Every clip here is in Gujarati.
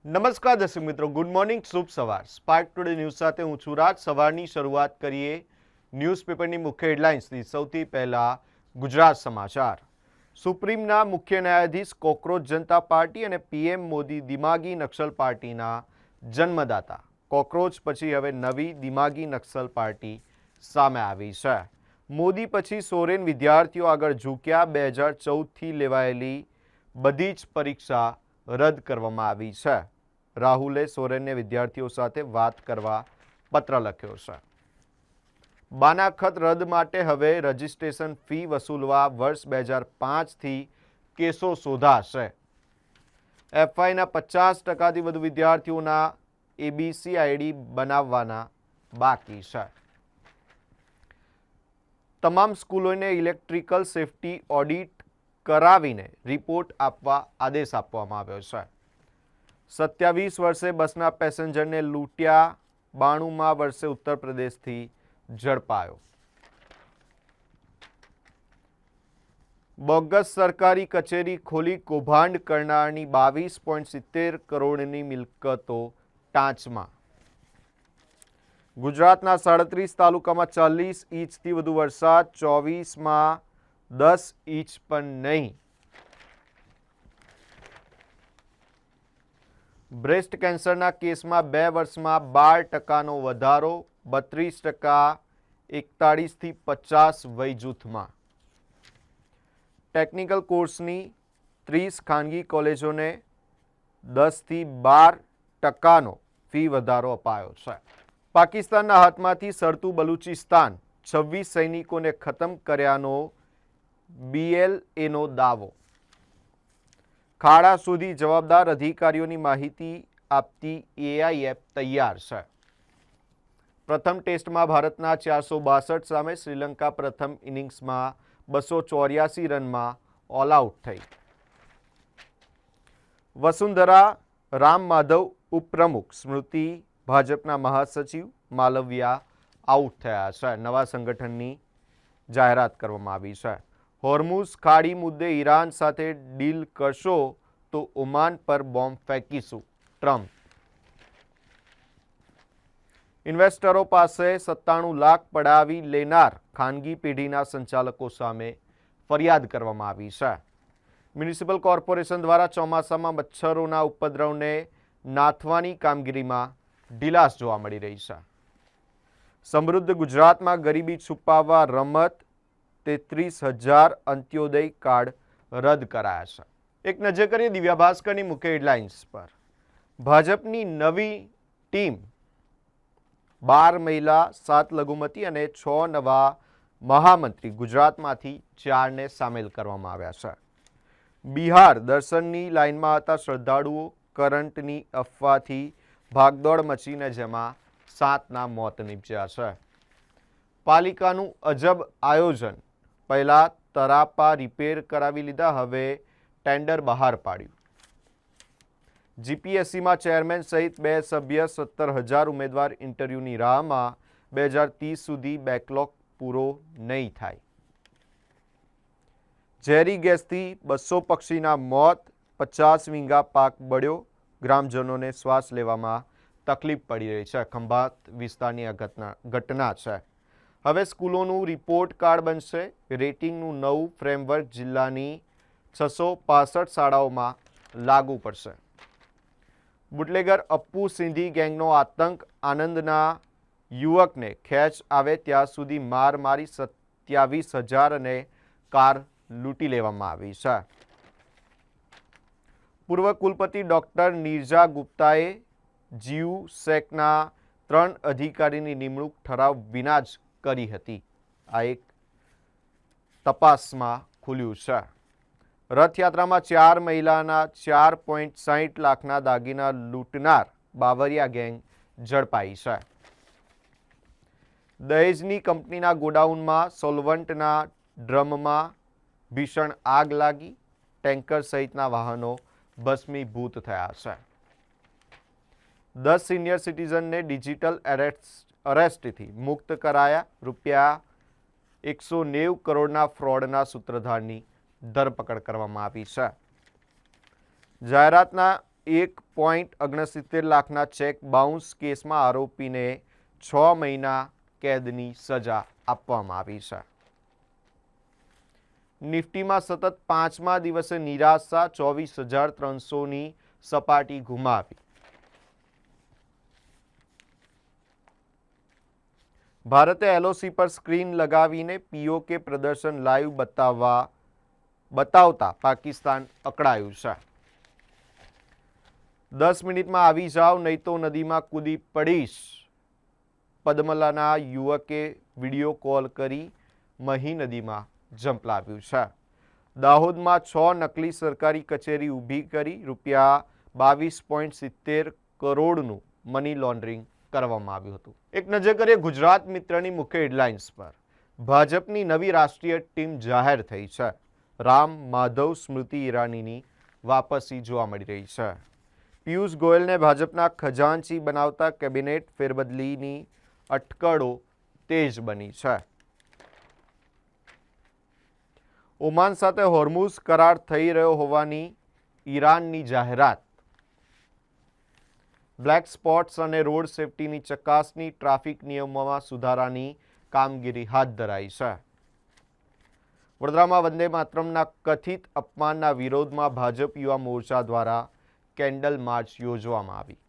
નમસ્કાર દર્શક મિત્રો, ગુડ મોર્નિંગ, શુભ સવાર. સ્પાર્ક ટુડે ન્યૂઝ સાથે હું છું રાજ. સવારની શરૂઆત કરીએ ન્યૂઝપેપરની મુખ્ય હેડલાઇન્સથી. સૌથી પહેલા ગુજરાત સમાચાર. સુપ્રીમના મુખ્ય ન્યાયાધીશ કોકરોચ જનતા પાર્ટી અને પીએમ મોદી દિમાગી નક્સલ પાર્ટીના જન્મદાતા. કોકરોચ પછી હવે નવી દિમાગી નક્સલ પાર્ટી સામે આવી છે. મોદી પછી સોરેન વિદ્યાર્થીઓ આગળ ઝૂક્યા. 2014થી લેવાયેલી બધી જ પરીક્ષા રદ કરવામાં આવી છે. રાહુલે સોરેનને વિદ્યાર્થીઓ સાથે વાત કરવા પત્ર લખ્યો છે. બાનાખત રદ માટે હવે રજિસ્ટ્રેશન ફી વસૂલવા વર્ષ 2005થી કેસો શોધાશે. એફઆઈના 50%થી વધુ વિદ્યાર્થીઓના એબીસી આઈડી બનાવવાના બાકી છે. તમામ સ્કૂલોને ઇલેક્ટ્રિકલ સેફટી ઓડિટ કરાવીને રિપોર્ટ આપવા આદેશ આપવામાં આવ્યો છે. 27 વર્ષે બસના પેસેન્જરને લૂંટ્યા. 92મા વર્ષે ઉત્તર પ્રદેશથી ઝડપાયો. બોગસ સરકારી કચેરી ખોલી કૌભાંડ કરનારની 22.70 કરોડની મિલકતો ટાંચમાં. ગુજરાતના 37 તાલુકામાં 40 ઇંચથી વધુ વરસાદ. 24માં 10 ઇંચ પણ નહીં. બ્રેસ્ટ કેન્સરના કેસમાં 2 વર્ષમાં 12%નો વધારો. 32% 41થી 50 વય જૂથમાં. ટેકનિકલ કોર્સની 30 ખાનગી કોલેજોને 10થી 12%નો ફી વધારો અપાયો છે. પાકિસ્તાનના હાથમાંથી સરતું બલુચિસ્તાન. 26 સૈનિકોને ખતમ કર્યાનો BLAનો દાવો. ખાડા સુધી જવાબદાર અધિકારીઓની માહિતી આપતી AI એપ તૈયાર છે. પ્રથમ ટેસ્ટમાં ભારતના 462 સામે શ્રીલંકા પ્રથમ ઇનિંગ્સમાં 284 રનમાં ઓલ આઉટ થઈ. વસુંધરા રામ માધવ ઉપપ્રમુખ. સ્મૃતિ ભાજપના મહાસચિવ માલવિયા આઉટ થયા છે. નવા સંગઠનની જાહેરાત કરવામાં આવી છે. હોર્મુઝ ખાડી મુદ્દે ઈરાન સાથે ડીલ કરશો તો ઓમાન પર બોમ્બ ફેંકીશું. ટ્રમ્પ. ઇન્વેસ્ટરો પાસે 97 લાખ પડાવી લેનાર ખાનગી પેઢીના સંચાલકો સામે ફરિયાદ કરવામાં આવી છે. મ્યુનિસિપલ કોર્પોરેશન દ્વારા ચોમાસામાં મચ્છરોના ઉપદ્રવને નાથવાની કામગીરીમાં ઢીલાસ જોવા મળી રહી છે. સમૃદ્ધ ગુજરાતમાં ગરીબી છુપાવવા રમત. 33,000 અંત્યોદય કાર્ડ રદ કરાયા છે. એક નજર કરીએ દિવ્યા ભાસ્કરની મુખ્ય હેડલાઇન્સ પર. ભાજપની નવી ટીમ 12 મહિલા, 7 લઘુમતી અને 6 નવા મહામંત્રી. ગુજરાતમાંથી 4ને સામેલ કરવામાં આવ્યા છે. બિહાર. દર્શનની લાઇનમાં હતા શ્રદ્ધાળુઓ. કરંટની અફવાથી ભાગદોડ મચીને જેમાં 7ના મોત નીપજ્યા છે. પાલિકાનું અજબ આયોજન. પહેલા તરાપા રિપેર કરાવી લીધા, હવે ટેન્ડર બહાર પાડ્યું. જીપીએસસીમાં ચેરમેન સહિત 2 સભ્ય. 17,000 ઉમેદવાર ઇન્ટરવ્યૂની રાહમાં. 2030 સુધી બેકલોગ પૂરો નહીં થાય. ઝેરી ગેસથી 200 પક્ષીના મોત. 50 વીંગા પાક બળ્યો. ગ્રામજનોને શ્વાસ લેવામાં તકલીફ પડી રહી છે. ખંભાત વિસ્તારની આ ઘટના છે. હવે સ્કૂલોનું રિપોર્ટ કાર્ડ બનશે. રેટિંગનું નવું ફ્રેમવર્ક જિલ્લાની 665 શાળાઓમાં લાગુ પડશે. બુટલેગર અપ્પુ સિંધી ગેંગનો આતંક. આનંદના યુવકને ખેંચ આવે ત્યાં સુધી માર મારી 27,000 અને કાર લૂંટી લેવામાં આવી છે. પૂર્વ કુલપતિ ડોક્ટર નીરજા ગુપ્તાએ જીયુસેકના 3 અધિકારીની નિમણૂક ઠરાવ વિના જ કરી હતી. આ એક તપાસમાં ખુલ્યું છે. રથયાત્રામાં 4 મહિલાના 4.60 લાખના દાગીના લૂંટનાર બાવરિયા ગેંગ ઝડપાઈ છે. દહેજની કંપનીના ગોડાઉનમાં સોલવન્ટના ડ્રમમાં ભીષણ આગ લાગી. ટેન્કર સહિતના વાહનો ભસ્મીભૂત થયા છે. 10 સિનિયર સિટીઝનને ડિજિટલ અરેસ્ટથી મુક્ત કરાયા. ₹190 કરોડના ફ્રોડના સૂત્રધારની ધરપકડ કરવામાં આવી છે. જાહેરાતના 1 1.69 લાખના ચેક બાઉન્સ કેસમાં આરોપીને 6 મહિના કેદની સજા આપવામાં આવી છે. નિફ્ટીમાં સતત 5મા દિવસે નિરાશા, 24,300ની સપાટી ગુમાવી. ભારતે એલઓસી પર સ્ક્રીન લગાવીને પીઓકે પ્રદર્શન લાઈવ બતાવતા પાકિસ્તાન અકળાયું છે. 10 મિનિટમાં આવી જાઓ નહીં તો નદીમાં કૂદી પડીશ. પદમલાના યુવકે વિડીયો કોલ કરી મહી નદીમાં ઝંપલાવ્યું છે. દાહોદમાં 6 નકલી સરકારી કચેરી ઊભી કરી ₹22.70 કરોડનું મની લોન્ડરિંગ કરવામાં આવ્યું હતું. એક નજર કરીએ ગુજરાત મિત્રની મુખ્ય હેડલાઇન્સ પર. ભાજપની નવી રાષ્ટ્રીય ટીમ જાહેર થઈ છે. રામ માધવ સ્મૃતિ ઈરાનીની વાપસી જોવા મળી રહી છે. પિયુષ ગોયલને ભાજપના ખજાનચી બનાવતા કેબિનેટ ફેરબદલીની અટકળો તેજ બની છે. ઓમાન સાથે હોર્મુઝ કરાર થઈ રહ્યો હોવાની ઈરાનની જાહેરાત. બ્લેક સ્પોટ્સ અને રોડ સેફટીની ચકાસણી, ટ્રાફિક નિયમોમાં સુધારાની કામગીરી હાથ ધરાઈ છે. વડોદરામાં વંદે માતરમના કથિત અપમાનના વિરોધમાં ભાજપ યુવા મોરચા દ્વારા કેન્ડલ માર્ચ યોજવામાં આવી.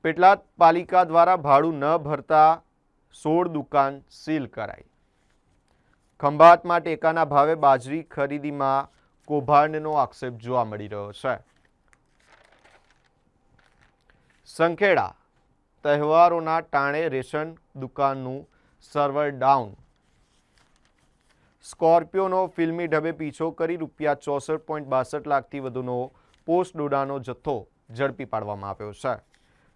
પેટલાદ પાલિકા દ્વારા ભાડું ન ભરતા 16 દુકાન સીલ કરાઈ. ખંભાતમાં ટેકાના ભાવે બાજરી ખરીદીમાં કૌભાંડનો આક્ષેપ જોવા મળી રહ્યો છે. સંખેડા તહેવારોના ટાણે રેશન દુકાનનું સર્વર ડાઉન. સ્કોર્પિયોનો ફિલ્મી ઢબે પીછો કરી ₹64.62 લાખથી વધુનો પોસ્ટ ડોડાનો જથ્થો ઝડપી પાડવામાં આવ્યો છે.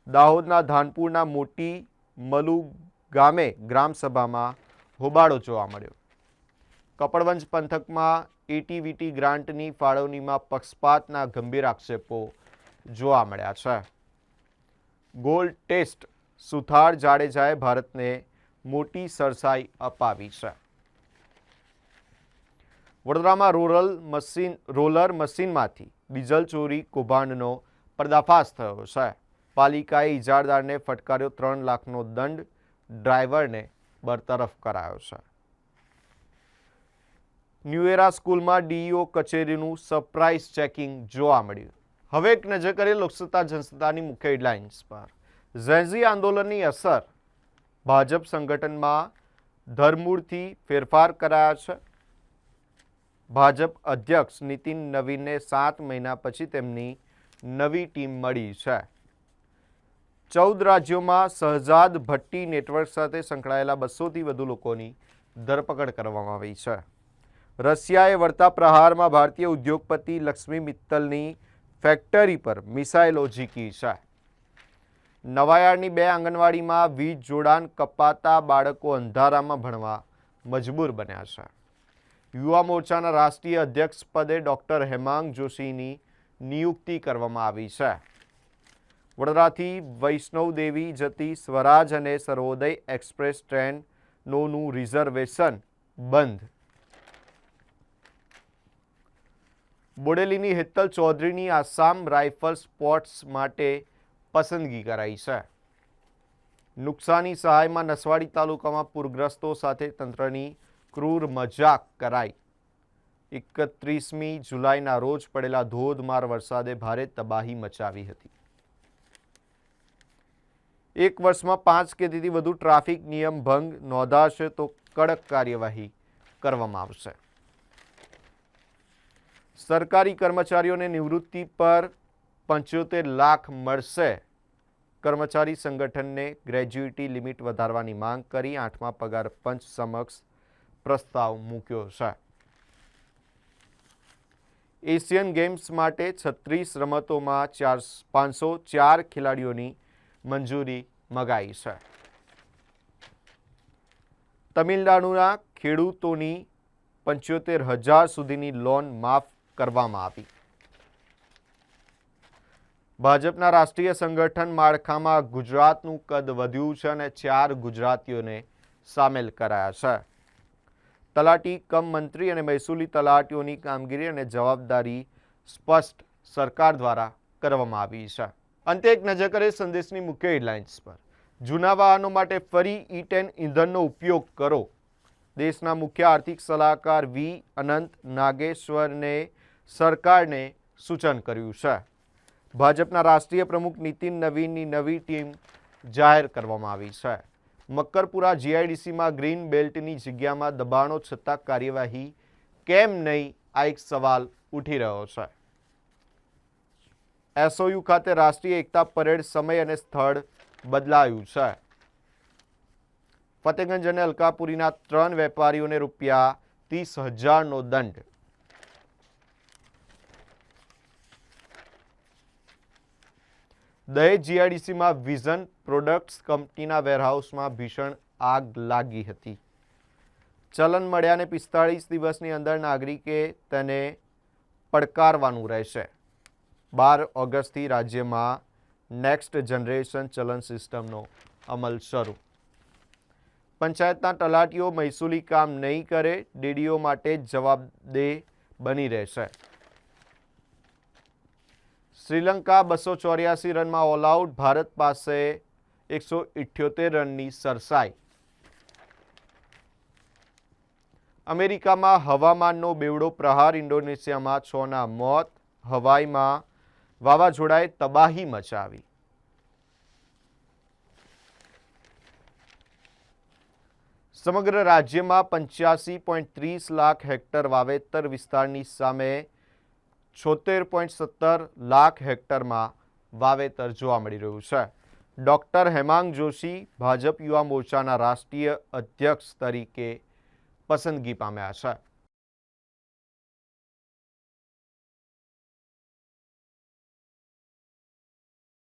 દાહોદના ધાનપુરના મોટી મલુ ગામે ગ્રામસભામાં હોબાળો જોવા મળ્યો. કપડવંજ પંથકમાં એટીવીટી ગ્રાન્ટની ફાળવણીમાં પક્ષપાતના ગંભીર આક્ષેપો જોવા મળ્યા છે. ગોલ્ડ ટેસ્ટ સુથાર જાડેજાએ ભારતને મોટી સરસાઈ અપાવી છે. વડોદરામાં રોલર મશીનમાંથી ડીઝલ ચોરી કૌભાંડનો પર્દાફાશ થયો છે. પાલિકાએ ઇજારદારને ફટકાર્યો 3 લાખનો દંડ. ડ્રાઈવરને બરતરફ કરાયો છે. ન્યૂ એરા સ્કૂલમાં ડીઈઓ કચેરીનું સરપ્રાઇઝ ચેકિંગ જોવા મળ્યું. હવે એક નજર કરીએ લોકસત્તા જનસત્તાની મુખ્ય હેડલાઇન્સ પર. ઝેન્ઝી આંદોલનની અસર. ભાજપ સંગઠનમાં ધરમૂળથી ફેરફાર કરાયા છે. ભાજપ અધ્યક્ષ નીતિન નવીનને 7 મહિના પછી તેમની નવી ટીમ મળી છે. 14 રાજ્યોમાં શહજાદ ભટ્ટી નેટવર્ક સાથે સંકળાયેલા 200થી વધુ લોકોની ધરપકડ કરવામાં આવી છે. રશિયાએ વળતા પ્રહારમાં ભારતીય ઉદ્યોગપતિ લક્ષ્મી મિત્તલની ફેક્ટરી પર મિસાઇલો ઝીકી છે. નવાયાર્ડની 2 આંગણવાડીમાં વીજ જોડાણ કપાતા બાળકો અંધારામાં ભણવા મજબૂર બન્યા છે. યુવા મોરચાના રાષ્ટ્રીય અધ્યક્ષ પદે ડોક્ટર હેમાંગ જોશીની નિયુક્તિ કરવામાં આવી છે. વડોદરાથી વૈષ્ણવદેવી જતી સ્વરાજ અને સર્વોદય એક્સપ્રેસ ટ્રેનોનું રિઝર્વેશન બંધ. બોડેલીની હેતલ ચૌધરીની આસામ રાઇફલ સ્પોર્ટ્સ માટે પસંદગી કરાઈ છે. નુકસાની સહાયમાં નસવાડી તાલુકામાં પૂરગ્રસ્તો સાથે તંત્રની ક્રૂર મજાક કરાઈ. 31મી જુલાઈના રોજ પડેલા ધોધમાર વરસાદે ભારે તબાહી મચાવી હતી. 1 વર્ષમાં 5 કે તેથી વધુ ટ્રાફિક નિયમ ભંગ નોંધાશે તો કડક કાર્યવાહી કરવામાં આવશે. સરકારી કર્મચારીઓને નિવૃત્તિ પર 75 લાખ મળશે. કર્મચારી સંગઠનને ગ્રેજ્યુઇટી લિમિટ વધારવાની માંગ કરી 8મા પગાર પંચ સમક્ષ પ્રસ્તાવ મૂક્યો છે. એશિયન ગેમ્સ માટે 36 રમતોમાં 504 ખેલાડીઓની મંજૂરી મગાઈ છે. તમિલનાડુના ખેડૂતોની 75,000 સુધીની લોન માફ કરવામાં આવી. ભાજપના રાષ્ટ્રીય સંગઠન માળખામાં ગુજરાતનું કદ વધ્યું છે અને 4 ગુજરાતીઓને સામેલ કરાયા છે. તલાટી કમ મંત્રી અને મહેસૂલી તલાટીઓની કામગીરી અને જવાબદારી સ્પષ્ટ સરકાર દ્વારા કરવામાં આવી છે. અંતે એક નજર કરીએ સંદેશની મુખ્ય હેડલાઇન્સ પર. જૂના વાહનો માટે ફરી E10 ઈંધણનો ઉપયોગ કરો. દેશના મુખ્ય આર્થિક સલાહકાર વી અનંત નાગેશ્વરને સરકારને સૂચન કર્યું છે. ભાજપના રાષ્ટ્રીય પ્રમુખ નીતિન નવીનની નવી ટીમ જાહેર કરવામાં આવી છે. મક્કરપુરા જીઆઈડીસીમાં ગ્રીન બેલ્ટની જગ્યામાં દબાણો છતાં કાર્યવાહી કેમ નહીં, આ એક સવાલ ઉઠી રહ્યો છે. એસઓયુ ખાતે રાષ્ટ્રીય એકતા પરેડ સમય અને સ્થળ બદલાયું છે. ફતેગંજ અને અલકાપુરીના 3 વેપારીઓને ₹30,000નો દંડ. દહેજ જીઆઈડીસીમાં વિઝન પ્રોડક્ટ્સ કંપનીના વેરહાઉસમાં ભીષણ આગ લાગી હતી. ચલન મળ્યાને 45 દિવસની અંદર નાગરિકે તેને પડકારવાનું રહેશે. 12 ઓગસ્ટથી રાજ્યમાં નેક્સ્ટ જનરેશન ચલન સિસ્ટમનો અમલ શરૂ. પંચાયતના તલાટીઓ મહેસૂલી કામ નહીં કરે, ડીડીઓ માટે જવાબદેહ બની રહેશે. શ્રીલંકા 284 રનમાં ઓલ આઉટ, ભારત પાસે 178 રનની સરસાઈ. અમેરિકામાં હવામાનનો બેવડો પ્રહાર, ઇન્ડોનેશિયામાં 6ના મોત, હવાઈમાં વાવાઝોડાએ તબાહી મચાવી. સમગ્ર રાજ્યમાં 85.30 લાખ હેક્ટર વાવેતર વિસ્તારની સામે 76.17 લાખ હેક્ટરમાં વાવેતર જોવા મળી રહ્યું છે. ડોક્ટર હેમાંગ જોશી ભાજપ યુવા મોરચાના રાષ્ટ્રીય અધ્યક્ષ તરીકે પસંદગી પામ્યા છે.